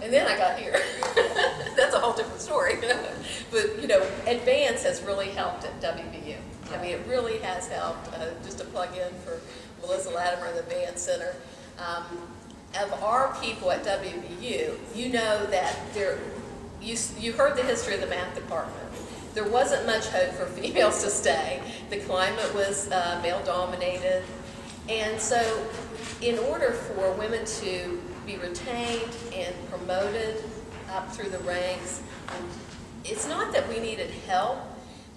and then I got here. That's a whole different story. But, you know, Advance has really helped at WVU. I mean, it really has helped. Just to plug in for Melissa Latimer, the Advance Center. Of our people at WVU, you know that you heard the history of the math department. There wasn't much hope for females to stay. The climate was male-dominated. And so in order for women to be retained and promoted up through the ranks, it's not that we needed help,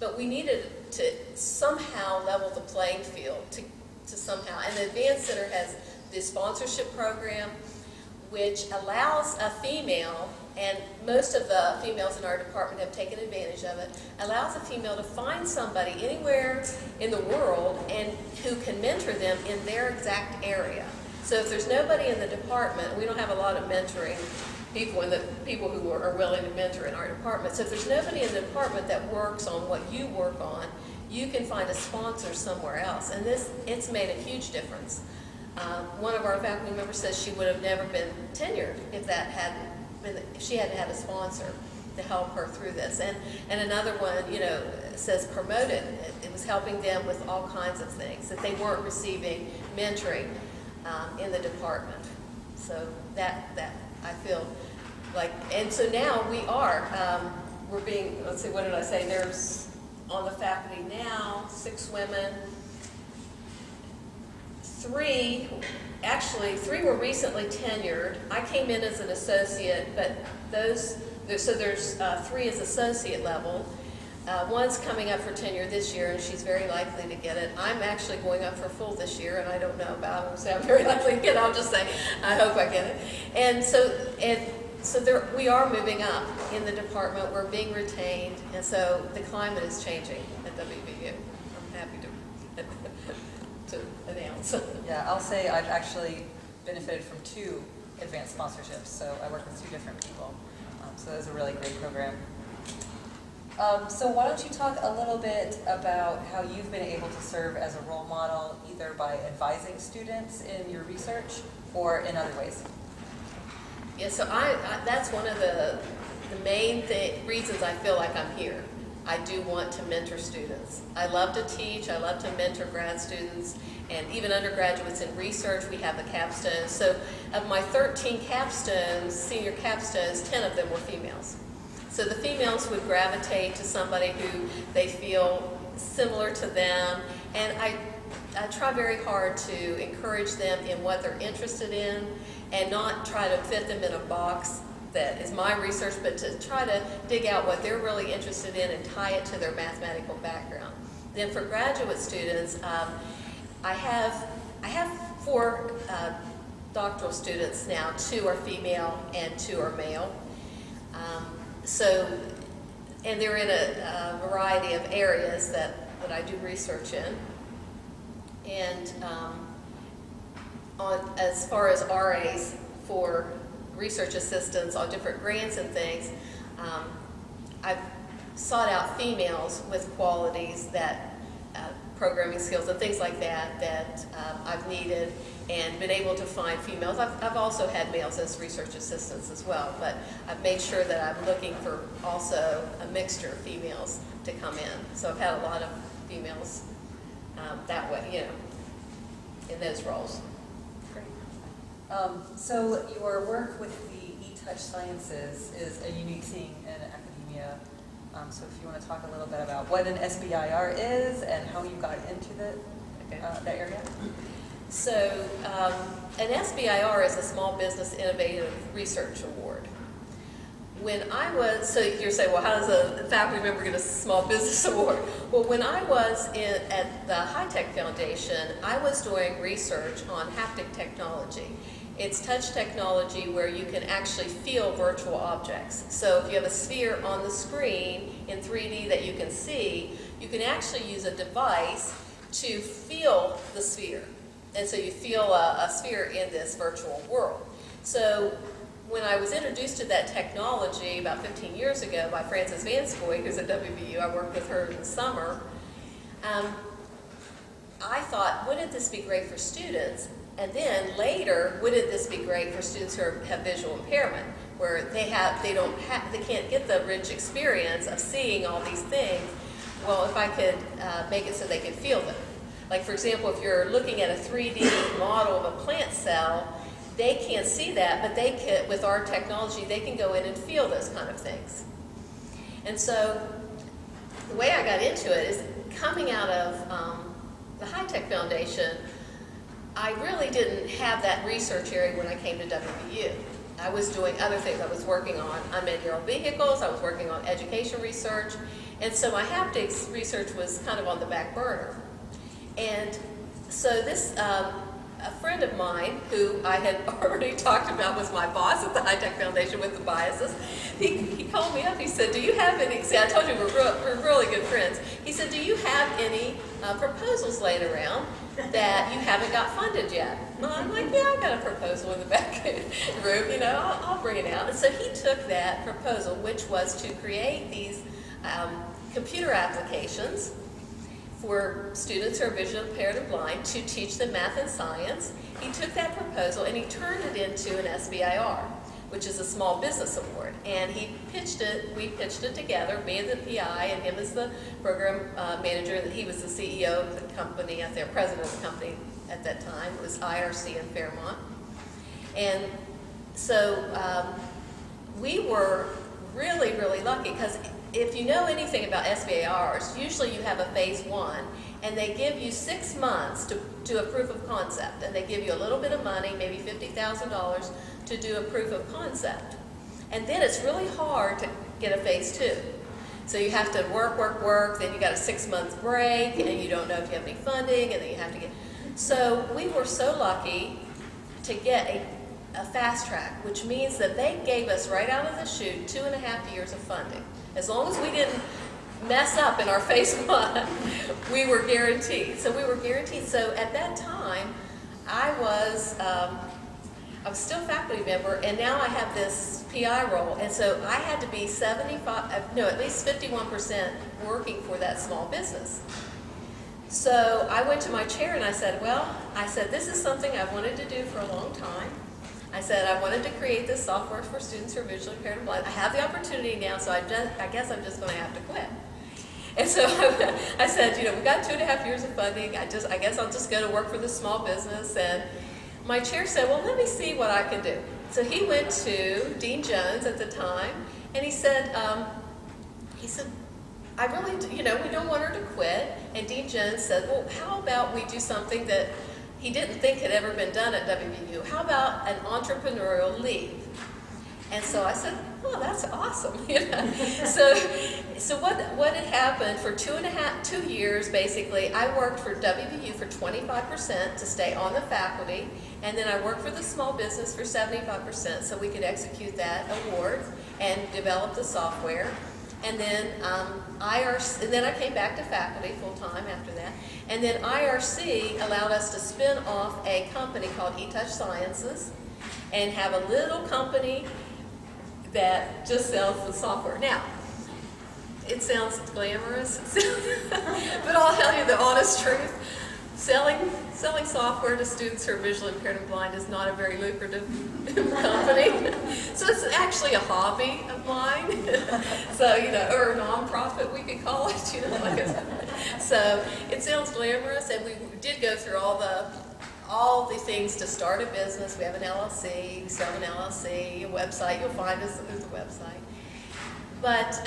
but we needed to somehow level the playing field to somehow. And the Advance Center has this sponsorship program which allows a female, and most of the females in our department have taken advantage of it, allows a female to find somebody anywhere in the world and who can mentor them in their exact area. So if there's nobody in the department, we don't have a lot of mentoring people, and the people who are willing to mentor in our department. So if there's nobody in the department that works on what you work on, you can find a sponsor somewhere else. And it's made a huge difference. One of our faculty members says she would have never been tenured if she hadn't had a sponsor to help her through this. And another one, you know, says promoted. It was helping them with all kinds of things that they weren't receiving mentoring in the department. So that I feel like, and so now we are, we're being, let's see, what did I say? There's on the faculty now 6 women. 3 were recently tenured. I came in as an associate, but there's 3 as associate level. One's coming up for tenure this year, and she's very likely to get it. I'm actually going up for full this year, and I don't know about it, so I'm very likely to get it. I'll just say, I hope I get it. And so there, we are moving up in the department. We're being retained, and so the climate is changing at WVU. I'm happy to announce. Yeah, I'll say I've actually benefited from 2 advanced sponsorships, so I work with 2 different people. So that was a really great program. So why don't you talk a little bit about how you've been able to serve as a role model, either by advising students in your research or in other ways? Yeah, so that's one of the main reasons I feel like I'm here. I do want to mentor students. I love to teach, I love to mentor grad students, and even undergraduates in research. We have the capstones. So of my 13 capstones, senior capstones, 10 of them were females. So the females would gravitate to somebody who they feel similar to them, and I try very hard to encourage them in what they're interested in and not try to fit them in a box that is my research, but to try to dig out what they're really interested in and tie it to their mathematical background. Then for graduate students, I have 4 doctoral students now. 2 are female and 2 are male. And they're in a variety of areas that I do research in. And as far as RAs for research assistants on different grants and things, I've sought out females with qualities that, programming skills and things like that I've needed, and been able to find females. I've also had males as research assistants as well, but I've made sure that I'm looking for also a mixture of females to come in. So I've had a lot of females that way, you know, in those roles. So your work with the eTouch Sciences is a unique thing in academia. So if you want to talk a little bit about what an SBIR is and how you got into that area. So an SBIR is a Small Business Innovative Research Award. So you're saying, well, how does a faculty member get a Small Business Award? Well, when I was at the High Tech Foundation, I was doing research on haptic technology. It's touch technology where you can actually feel virtual objects. So if you have a sphere on the screen in 3D that you can see, you can actually use a device to feel the sphere. And so you feel a sphere in this virtual world. So when I was introduced to that technology about 15 years ago by Frances Vanscoy, who's at WVU, I worked with her in the summer, I thought, wouldn't this be great for students? And then later, wouldn't this be great for students who have visual impairment, where they can't get the rich experience of seeing all these things? Well, if I could make it so they could feel them. Like, for example, if you're looking at a 3D model of a plant cell, they can't see that, but they can, with our technology, they can go in and feel those kind of things. And so the way I got into it is coming out of the High Tech Foundation. I really didn't have that research area when I came to WVU. I was doing other things. I was working on unmanned aerial vehicles, I was working on education research, and so my haptics research was kind of on the back burner. And so this, a friend of mine who I had already talked about was my boss at the High Tech Foundation with the biases, he called me up, he said, do you have any, see I told you we're really good friends, he said, do you have any proposals laying around that you haven't got funded yet? Well, I'm like, yeah, I've got a proposal in the back room, you know, I'll bring it out. And so he took that proposal, which was to create these computer applications for students who are visually impaired and blind to teach them math and science. He took that proposal and he turned it into an SBIR, which is a small business award. And he pitched it, we pitched it together, me as the PI and him as the program manager, and he was the CEO of the company, at their president of the company at that time. It was IRC in Fairmont. And so we were really, really lucky, because if you know anything about SBIRs, usually you have a phase 1, and they give you 6 months to do a proof of concept, and they give you a little bit of money, maybe $50,000, to do a proof of concept. And then it's really hard to get a phase 2. So you have to work, then you got a 6-month break, and you don't know if you have any funding, and then you have to get... So we were so lucky to get a fast track, which means that they gave us right out of the chute 2.5 years of funding. As long as we didn't mess up in our phase 1, we were guaranteed. So we were guaranteed. So at that time, I was still a faculty member, and now I have this PI role. And so I had to be at least 51% working for that small business. So I went to my chair and I said, this is something I've wanted to do for a long time. I said, I wanted to create this software for students who are visually impaired and blind. I have the opportunity now, so I guess I'm just going to have to quit. And so I said, we've got 2.5 years of funding. I guess I'll just go to work for this small business. And my chair said, well, let me see what I can do. So he went to Dean Jones at the time, and he said, I really, we don't want her to quit. And Dean Jones said, well, how about we do something that he didn't think had ever been done at WVU. How about an entrepreneurial leave? And so I said, well, that's awesome. So what had happened for 2 years, basically, I worked for WVU for 25% to stay on the faculty, and then I worked for the small business for 75% so we could execute that award and develop the software. And then IRC, and then I came back to faculty full-time after that. And then IRC allowed us to spin off a company called eTouch Sciences and have a little company that just sells the software. Now, it sounds glamorous, but I'll tell you the honest truth. Selling software to students who are visually impaired and blind is not a very lucrative company. So it's actually a hobby of mine. So, or a nonprofit, we could call it, So it sounds glamorous, and we did go through all the things to start a business. We have an LLC, sell an LLC, a website. You'll find us at the website. But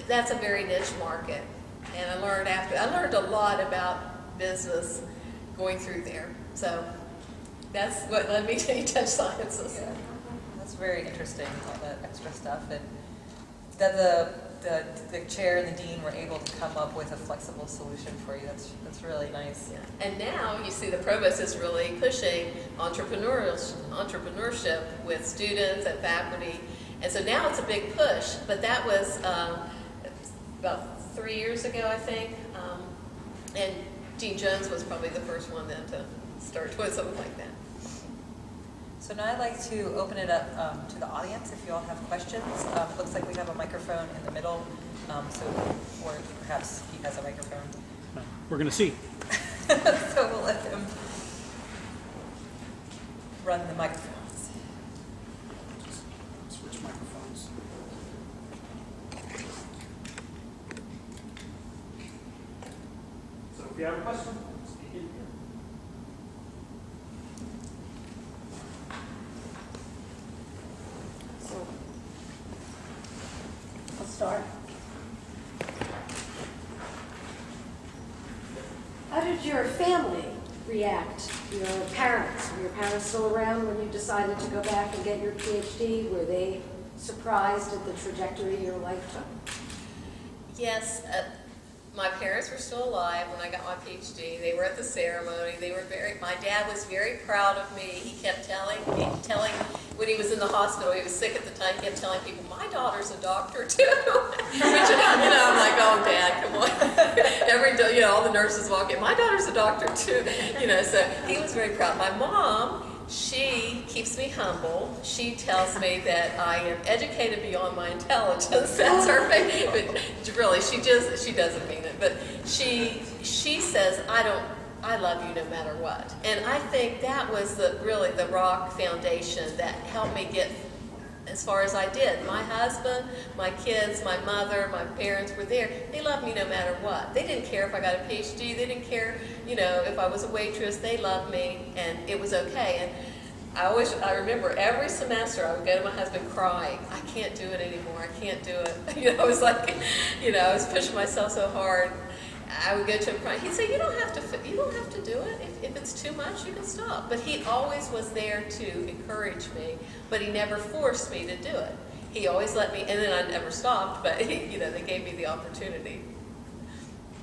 that's a very niche market. And I learned a lot about business going through there. So that's what led me to eTouch Sciences. Yeah. That's very interesting, all that extra stuff. And that the chair and the dean were able to come up with a flexible solution for you. That's really nice. Yeah. And now you see the provost is really pushing entrepreneurship with students and faculty. And so now it's a big push, but that was about 3 years ago, I think. And Dean Jones was probably the first one then to start doing something like that. So now I'd like to open it up to the audience if you all have questions. Looks like we have a microphone in the middle, or perhaps he has a microphone. We're going to see. So we'll let him. run the microphones. Switch microphones. So if you have a question, speak in here. So, I'll start. How did your family react? Your parents? Were your parents still around when you decided to go back and get your PhD? Were they surprised at the trajectory your life took? Yes, my parents were still alive when I got my PhD. They were at the ceremony. My dad was very proud of me. He kept telling, when he was in the hospital, he was sick at the time, he kept telling people, my daughter's a doctor too. Which, I'm like, oh, Dad, come on. All the nurses walk in, my daughter's a doctor too. So he was very proud. My mom, she keeps me humble. She tells me that I am educated beyond my intelligence. That's her favorite. But really, she doesn't mean it. But she says, I love you no matter what. And I think that was really the rock foundation that helped me get as far as I did. My husband, my kids, my mother, my parents were there. They loved me no matter what. They didn't care if I got a PhD. They didn't care, if I was a waitress. They loved me, and it was okay. And I remember every semester I would go to my husband crying. I can't do it anymore. I can't do it. I was like, I was pushing myself so hard. I would go to him crying. He'd say, you don't have to do it. If it's too much, you can stop. But he always was there to encourage me, but he never forced me to do it. He always let me, and then I never stopped, but they gave me the opportunity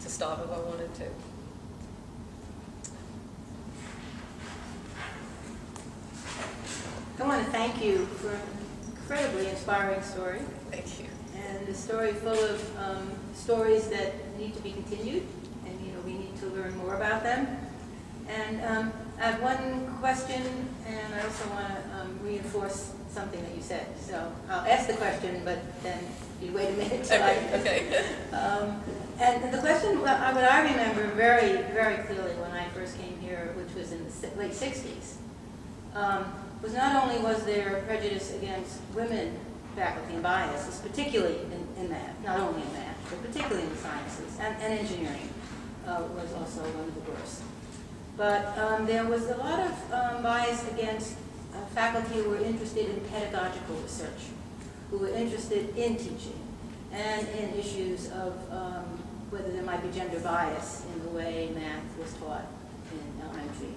to stop if I wanted to. I want to thank you for an incredibly inspiring story, Thank you. and a story full of stories that need to be continued, and we need to learn more about them. And I have one question, and I also want to reinforce something that you said. So I'll ask the question, but then you wait a minute till Okay. And the question, what I remember very, very clearly when I first came here, which was in the late 60s, was not only was there prejudice against women faculty and biases, particularly in math, not only in math, but particularly in the sciences, and engineering was also one of the worst. But there was a lot of bias against faculty who were interested in pedagogical research, who were interested in teaching, and in issues of whether there might be gender bias in the way math was taught in elementary.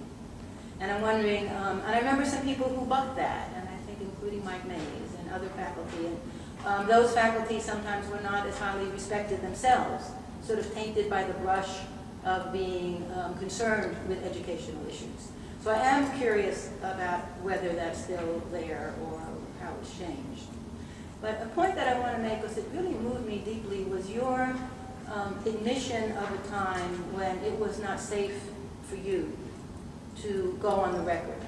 And I'm wondering, and I remember some people who bucked that, and I think including Mike Mays and other faculty, and those faculty sometimes were not as highly respected themselves, sort of tainted by the brush of being concerned with educational issues. So I am curious about whether that's still there or how it's changed. But a point that I want to make, because it really moved me deeply, was your admission of a time when it was not safe for you to go on the record.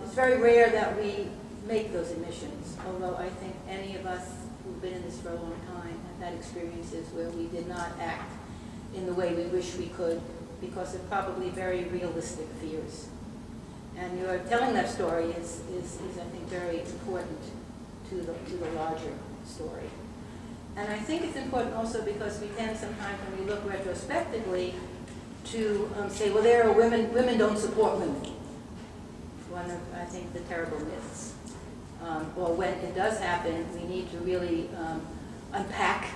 It's very rare that we make those admissions, although I think any of us who've been in this for a long time have had experiences where we did not act in the way we wish we could because of probably very realistic fears. And your telling that story is I think, very important to the larger story. And I think it's important also because we tend sometimes, when we look retrospectively, to say, well, there are women don't support women. One of, I think, the terrible myths. Or when it does happen, we need to really unpack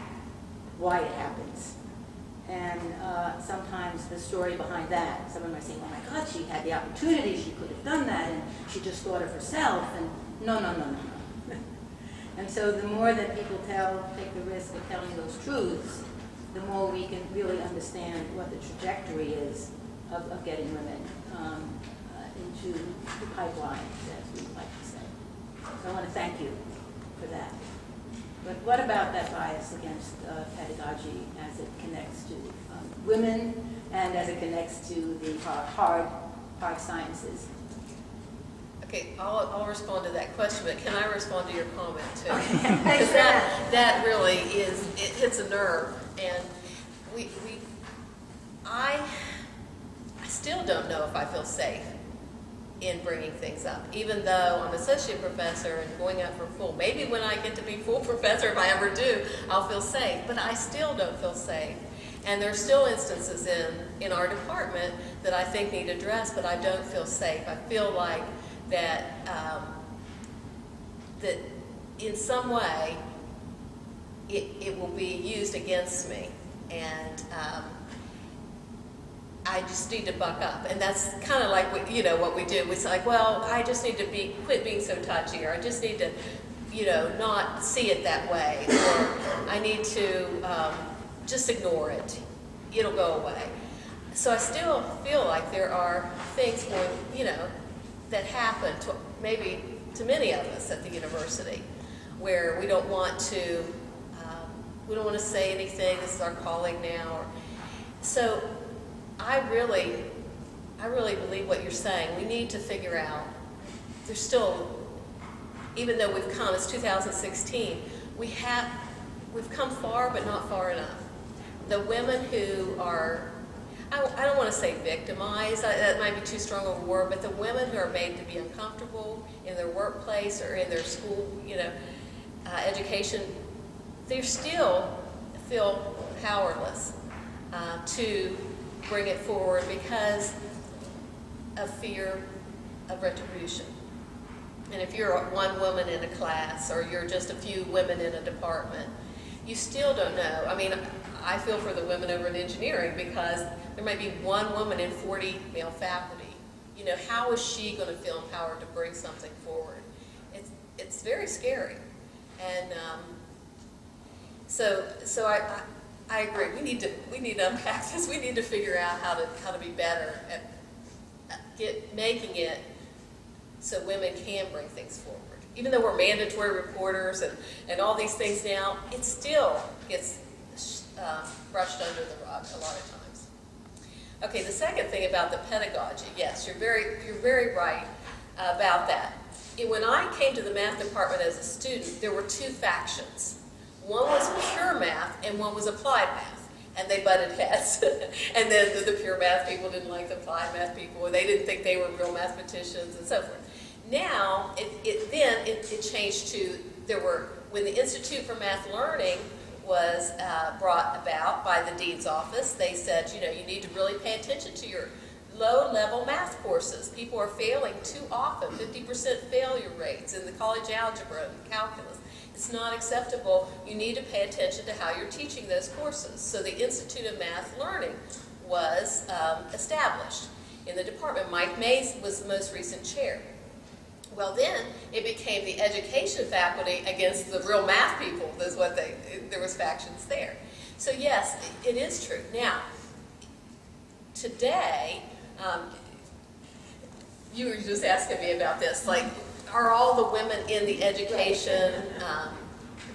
why it happens. And sometimes the story behind that, someone might say, oh my God, she had the opportunity, she could have done that, and she just thought of herself, and no. And so the more that people take the risk of telling those truths, the more we can really understand what the trajectory is of getting women into the pipeline, as we like to say. So I want to thank you for that. But what about that bias against pedagogy as it connects to women and as it connects to the hard sciences? Okay, I'll respond to that question, but can I respond to your comment too? Okay. Because that really it hits a nerve, and I still don't know if I feel safe in bringing things up. Even though I'm associate professor and going up for full, maybe when I get to be full professor, if I ever do, I'll feel safe, but I still don't feel safe. And there's still instances in our department that I think need addressed, but I don't feel safe. I feel like that, that in some way it will be used against me. And I just need to buck up. And that's kind of like what, what we do. It's like, well, I just need to quit being so touchy, or I just need to, not see it that way, or I need to just ignore it. It'll go away. So I still feel like there are things that happen to maybe to many of us at the university, where we don't want to say anything. This is our calling now. So I really believe what you're saying. We need to figure out, there's still, even though it's 2016, we've come far, but not far enough. The women who are, I don't want to say victimized, that might be too strong a word, but the women who are made to be uncomfortable in their workplace or in their school, education, they still feel powerless to bring it forward because of fear of retribution. And if you're one woman in a class, or you're just a few women in a department, you still don't know. I mean, I feel for the women over in engineering, because there might be one woman in 40 male faculty. How is she going to feel empowered to bring something forward? It's very scary. And so I agree. We need to unpack this. We need to figure out how to be better at making it so women can bring things forward. Even though we're mandatory reporters and all these things now, it still gets brushed under the rug a lot of times. Okay, the second thing about the pedagogy, yes, you're very right about that. When I came to the math department as a student, there were two factions. One was pure math and one was applied math, and they butted heads. And then the pure math people didn't like the applied math people, and they didn't think they were real mathematicians, and so forth. Now, it changed to, when the Institute for Math Learning was brought about by the dean's office, they said, you need to really pay attention to your low-level math courses. People are failing too often, 50% failure rates in the college algebra and calculus. It's not acceptable. You need to pay attention to how you're teaching those courses. So the Institute of Math Learning was established in the department. Mike Mays was the most recent chair. Well, then it became the education faculty against the real math people. There was factions there. So yes, it is true. Now, today, you were just asking me about this, like, are all the women in the education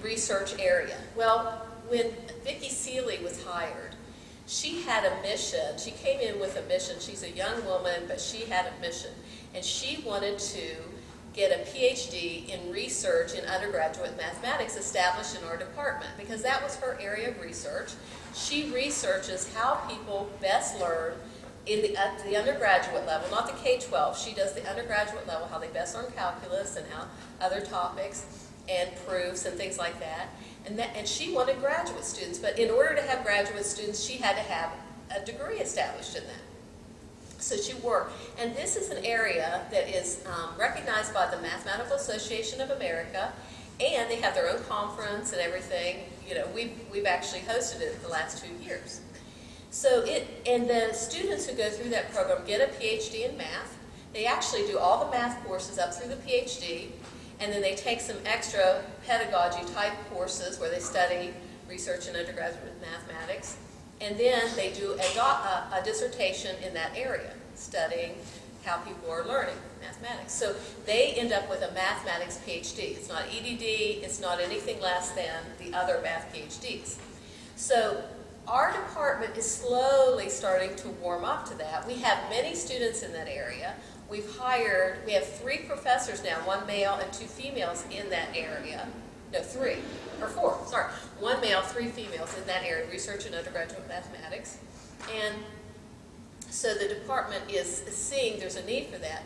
research area? Well, when Vicki Seeley was hired, she had a mission. She came in with a mission. She's a young woman, but she had a mission. And she wanted to get a PhD in research in undergraduate mathematics established in our department, because that was her area of research. She researches how people best learn at the undergraduate level, not the K-12. She does the undergraduate level, how they best learn calculus and how other topics and proofs and things like that. And she wanted graduate students, but in order to have graduate students, she had to have a degree established in that. So she worked, and this is an area that is recognized by the Mathematical Association of America, and they have their own conference and everything. We've actually hosted it the last 2 years. So and the students who go through that program get a PhD in math. They actually do all the math courses up through the PhD, and then they take some extra pedagogy type courses where they study research in undergraduate mathematics. And then they do a dissertation in that area, studying how people are learning mathematics. So they end up with a mathematics PhD. It's not EDD, it's not anything less than the other math PhDs. So our department is slowly starting to warm up to that. We have many students in that area. We have 3 professors now, 1 male and 2 females in that area. No, 3 or 4, sorry. 1 male, 3 females in that area, research in undergraduate mathematics. And so the department is seeing there's a need for that.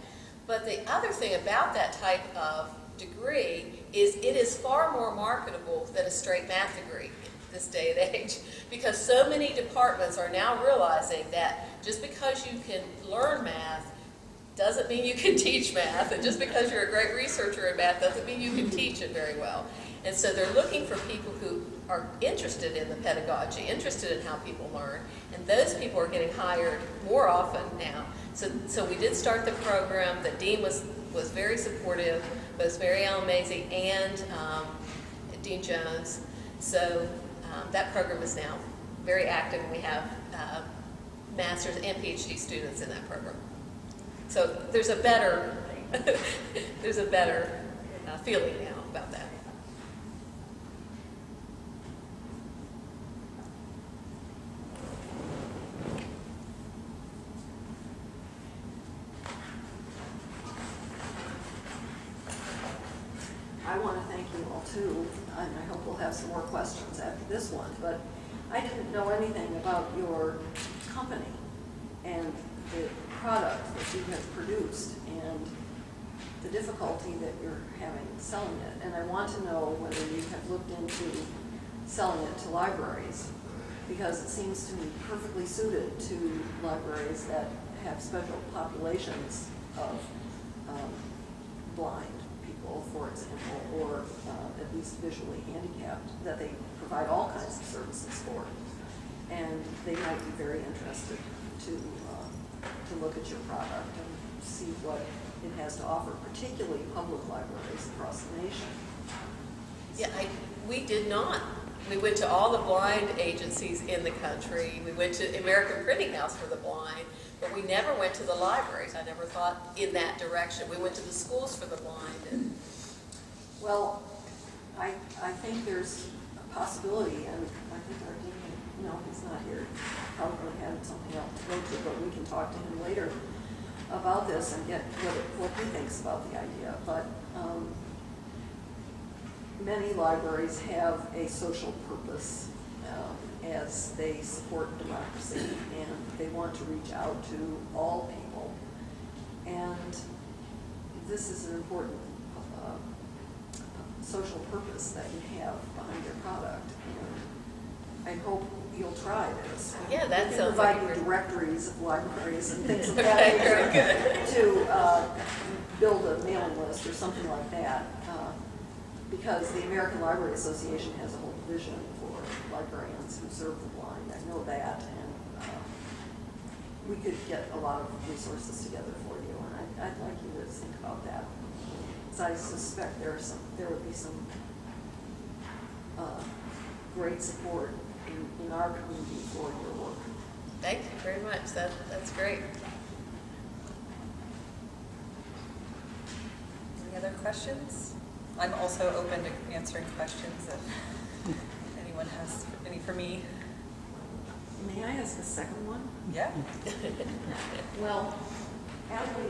But the other thing about that type of degree is it is far more marketable than a straight math degree this day and age, because so many departments are now realizing that just because you can learn math doesn't mean you can teach math, and just because you're a great researcher in math doesn't mean you can teach it very well. And so they're looking for people who are interested in the pedagogy, interested in how people learn, and those people are getting hired more often now. So we did start the program. The dean was very supportive, both Mary Ellen Mazie and Dean Jones. So that program is now very active, and we have master's and PhD students in that program. So there's a better feeling now about that. I want to thank you all too, and I hope we'll have some more questions after this one, but I didn't know anything about your company and the product that you have produced and the difficulty that you're having selling it. And I want to know whether you have looked into selling it to libraries, because it seems to me perfectly suited to libraries that have special populations of blind people, for example, or at least visually handicapped, that they provide all kinds of services for. And they might be very interested to look at your product and see what it has to offer, particularly public libraries across the nation. Yeah, we did not. We went to all the blind agencies in the country. We went to American Printing House for the blind, but we never went to the libraries. I never thought in that direction. We went to the schools for the blind. And well, I think there's a possibility, and I think our dean, no, he's not here, probably had something else to go to, but we can talk to him later about this and get what he thinks about the idea. But many libraries have a social purpose as they support democracy, and they want to reach out to all people. And this is an important social purpose that you have behind your product. And I hope you'll try this. yeah, that We can sounds provide like a you great. directories of libraries and things of Okay, that very nature to build a mailing list or something like that. Because the American Library Association has a whole division for librarians who serve the blind. I know that, and we could get a lot of resources together for you, and I'd like you to think about that. Because I suspect there would be some great support in our community for your work. Thank you very much. That's great. Any other questions? I'm also open to answering questions if anyone has any for me. May I ask a second one? Yeah? Well, as we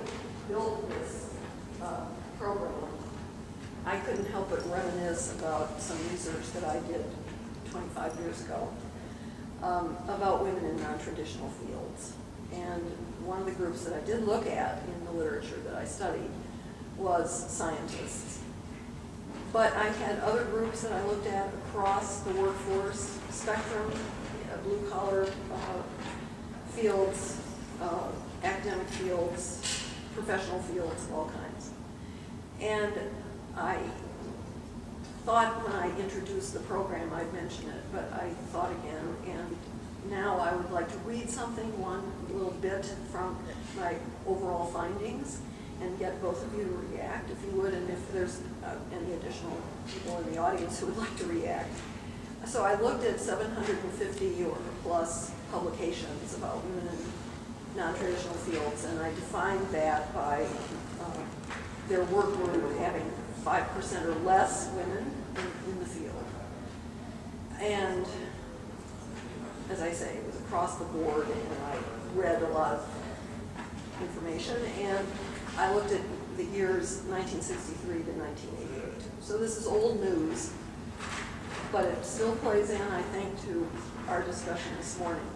built this program, I couldn't help but reminisce about some research that I did 25 years ago about women in non-traditional fields. And one of the groups that I did look at in the literature that I studied was scientists. But I had other groups that I looked at across the workforce spectrum, blue-collar fields, academic fields, professional fields, all kinds. And I thought when I introduced the program I'd mention it, but I thought again, and now I would like to read one little bit from my overall findings, and get both of you to react, if you would, and if there's any additional people in the audience who would like to react. So I looked at 750 or plus publications about women in non-traditional fields, and I defined that by their workload having 5% or less women in the field. And as I say, it was across the board, and I read a lot of information, and I looked at the years 1963 to 1988. So this is old news, but it still plays in, I think, to our discussion this morning.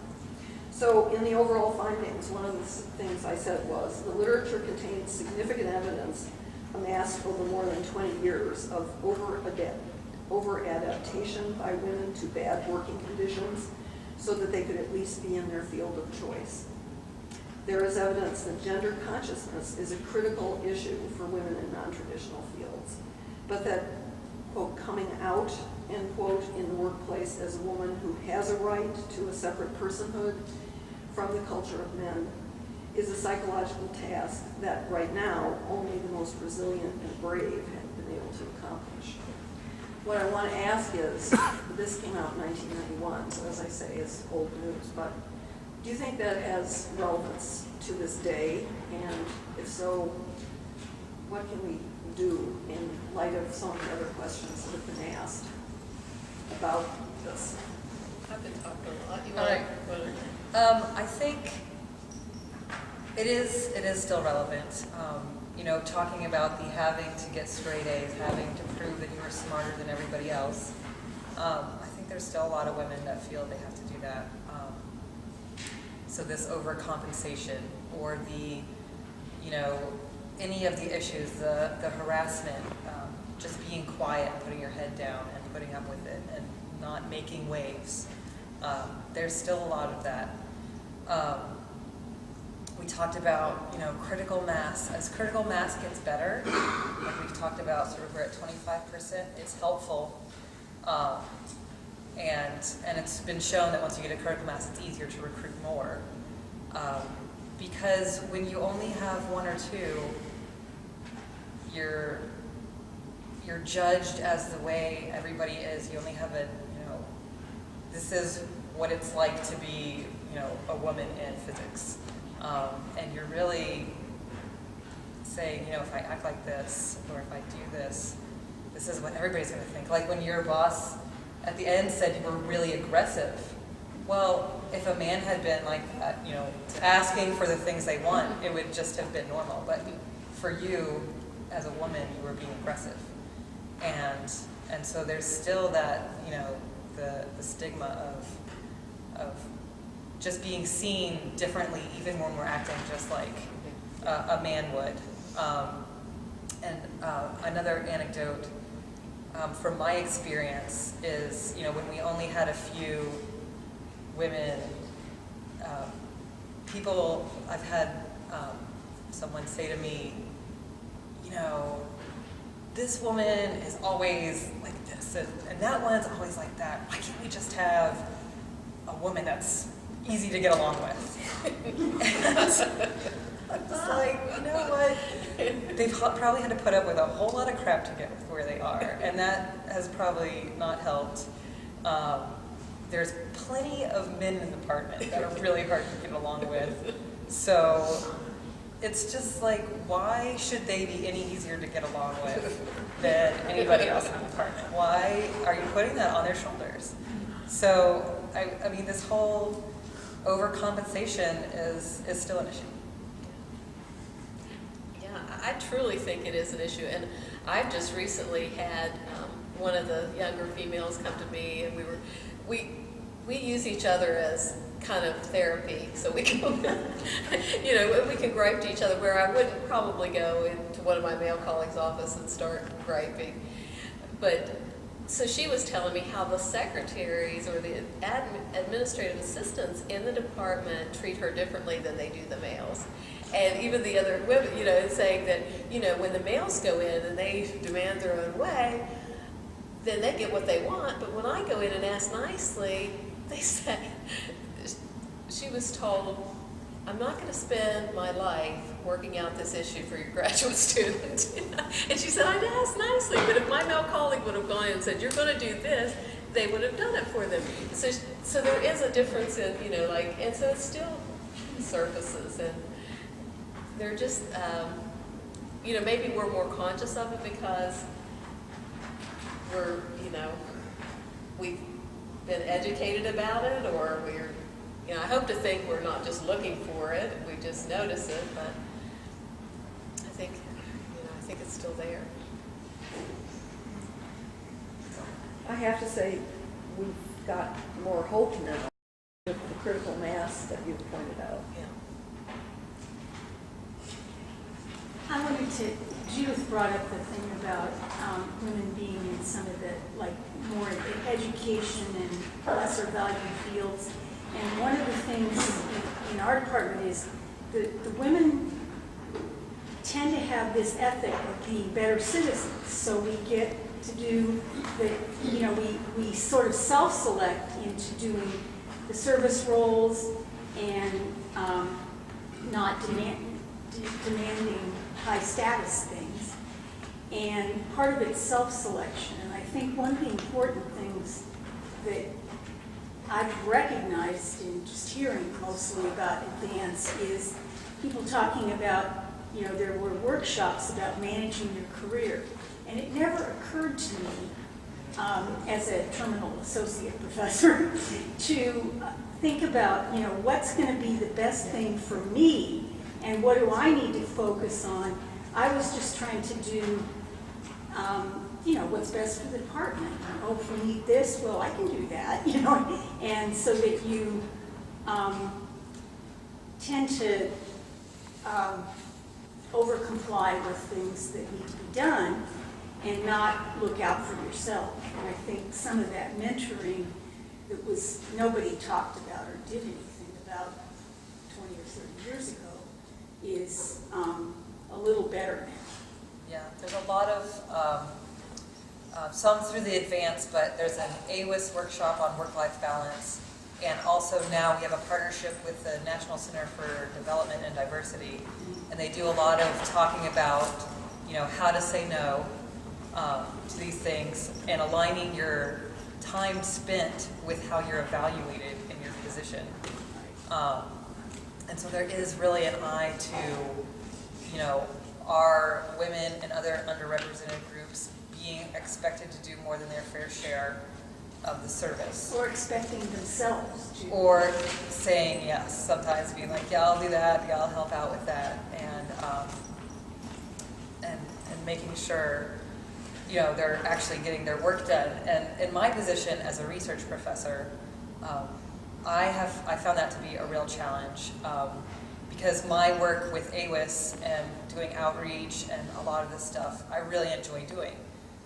So in the overall findings, one of the things I said was, the literature contains significant evidence amassed over more than 20 years of over-adaptation by women to bad working conditions so that they could at least be in their field of choice. There is evidence that gender consciousness is a critical issue for women in non-traditional fields, but that, quote, coming out, end quote, in the workplace as a woman who has a right to a separate personhood from the culture of men is a psychological task that right now only the most resilient and brave have been able to accomplish. What I want to ask is, this came out in 1991, so as I say, it's old news, but do you think that has relevance to this day? And if so, what can we do in light of some of the other questions that have been asked about this? I've been talking a lot. You All right. I think it is still relevant. You know, talking about the having to get straight A's, having to prove that you are smarter than everybody else. I think there's still a lot of women that feel they have to do that. So this overcompensation or the, you know, any of the issues, the harassment, just being quiet, putting your head down and putting up with it and not making waves. There's still a lot of that. We talked about, you know, critical mass. As critical mass gets better, like we've talked about, sort of we're at 25%, it's helpful. And it's been shown that once you get a critical mass, it's easier to recruit more. Because when you only have one or two, you're judged as the way everybody is. You only have a, you know, this is what it's like to be, you know, a woman in physics. And you're really saying, you know, if I act like this, or if I do this, this is what everybody's going to think. Like when your boss at the end said you were really aggressive. Well, if a man had been like that, you know, asking for the things they want, it would just have been normal. But for you, as a woman, you were being aggressive. And so there's still that, you know, the stigma of just being seen differently, even when we're acting just like a man would. Another anecdote from my experience is, you know, when we only had a few women, I've had someone say to me, you know, this woman is always like this, and that one's always like that. Why can't we just have a woman that's easy to get along with? And it's like, you know what? They've probably had to put up with a whole lot of crap to get where they are, and that has probably not helped. There's plenty of men in the department that are really hard to get along with. So it's just like, why should they be any easier to get along with than anybody else in the department? Why are you putting that on their shoulders? So, I mean, this whole overcompensation is still an issue. Yeah, I truly think it is an issue, and I've just recently had one of the younger females come to me, and we use each other as kind of therapy, so we can, you know, we can gripe to each other, where I wouldn't probably go into one of my male colleagues' office and start griping. But so she was telling me how the secretaries or the administrative assistants in the department treat her differently than they do the males. And even the other women, you know, saying that, you know, when the males go in and they demand their own way, then they get what they want. But when I go in and ask nicely, they say, she was told, I'm not going to spend my life working out this issue for your graduate student. And she said, I'd asked nicely, but if my male colleague would have gone in and said, you're going to do this, they would have done it for them. So there is a difference in, you know, like, and so it still surfaces, and they're just, you know, maybe we're more conscious of it because we're, you know, we've been educated about it, or we're, you know, I hope to think we're not just looking for it, we just notice it, but I think, you know, I think it's still there. I have to say, we've got more hope now with the critical mass that you pointed out. Yeah. I wanted to, Judith brought up the thing about women being in some of the, like, more education and lesser valued fields. And one of the things in our department is the women tend to have this ethic of being better citizens. So we get to do the, you know, we sort of self-select into doing the service roles and not demanding high status things. And part of it's self-selection. And I think one of the important things that I've recognized in just hearing mostly about advance is people talking about, you know, there were workshops about managing your career. And it never occurred to me, as a terminal associate professor, to think about, you know, what's going to be the best thing for me and what do I need to focus on. I was just trying to do, you know, what's best for the department. Oh, if we need this, well, I can do that, you know. And so that you tend to over-comply with things that need to be done and not look out for yourself. And I think some of that mentoring that was nobody talked about or did anything about 20 or 30 years ago is a little better now. Yeah, there's a lot of, some through the advanced, but there's an AWIS workshop on work-life balance. And also now we have a partnership with the National Center for Development and Diversity. And they do a lot of talking about, you know, how to say no to these things and aligning your time spent with how you're evaluated in your position. And so there is really an eye to, you know, are women and other underrepresented groups being expected to do more than their fair share of the service? Or expecting themselves to. Or saying yes, sometimes being like, yeah, I'll do that, yeah, I'll help out with that, and making sure, you know, they're actually getting their work done. And in my position as a research professor, I found that to be a real challenge because my work with AWIS and doing outreach and a lot of this stuff, I really enjoy doing.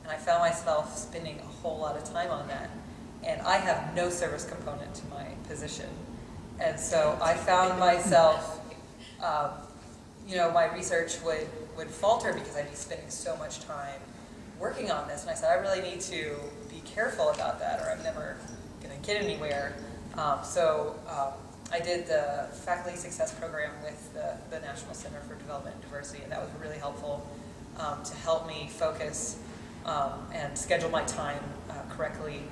And I found myself spending a whole lot of time on that. And I have no service component to my position. And so I found myself, you know, my research would falter because I'd be spending so much time working on this. And I said, I really need to be careful about that or I'm never going to get anywhere. So I did the faculty success program with the National Center for Development and Diversity, and that was really helpful to help me focus and schedule my time correctly.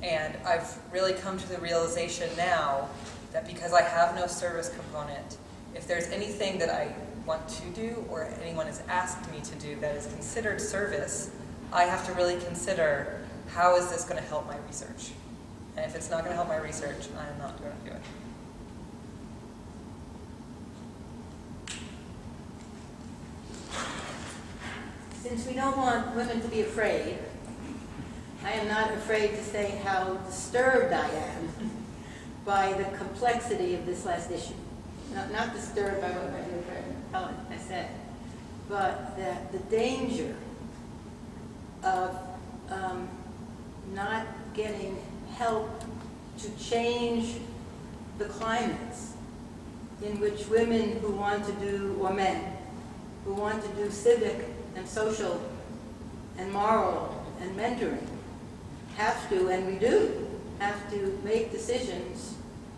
And I've really come to the realization now that because I have no service component, if there's anything that I want to do or anyone has asked me to do that is considered service, I have to really consider how is this going to help my research. And if it's not going to help my research, I'm not going to do it. Since we don't want women to be afraid, I am not afraid to say how disturbed I am by the complexity of this last issue. Not disturbed by what my dear friend Helen has said, but that the danger of not getting help to change the climates in which women who want to do, or men, who want to do civic and social and moral and mentoring have to, and we do, have to make decisions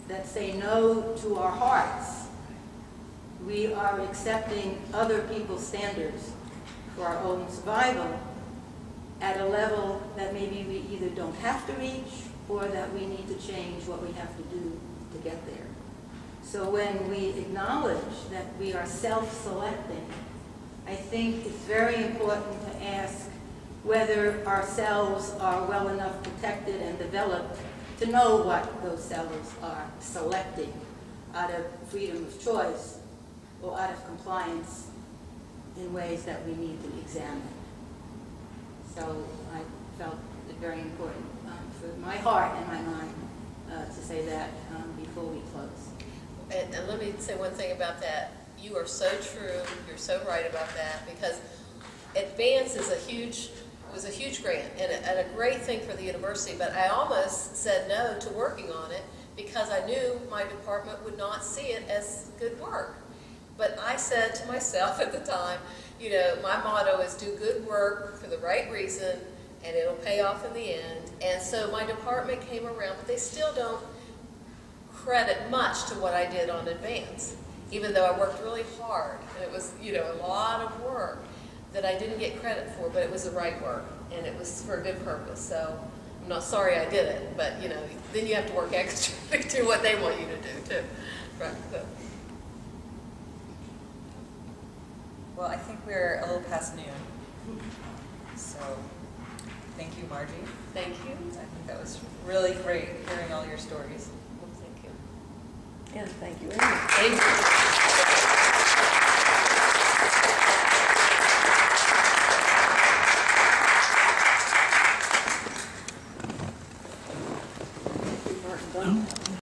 that say no to our hearts. We are accepting other people's standards for our own survival at a level that maybe we either don't have to reach or that we need to change what we have to do to get there. So when we acknowledge that we are self-selecting, I think it's very important to ask whether our cells are well enough protected and developed to know what those cells are selecting out of freedom of choice or out of compliance in ways that we need to examine. So I felt it very important for my heart and my mind to say that before we close. And let me say one thing about that. You are so true, you're so right about that, because Advance is was a huge grant and a great thing for the university, but I almost said no to working on it because I knew my department would not see it as good work. But I said to myself at the time, you know, my motto is do good work for the right reason and it'll pay off in the end. And so my department came around, but they still don't credit much to what I did on Advance, even though I worked really hard. And it was, you know, a lot of work that I didn't get credit for, but it was the right work and it was for a good purpose. So I'm not sorry I did it, but you know, then you have to work extra to do what they want you to do too. Right. So. Well, I think we're a little past noon. So thank you, Margie. Thank you. I think that was really great hearing all your stories. Well, thank you. And thank you, Amy. Thank you. Martin Dunn.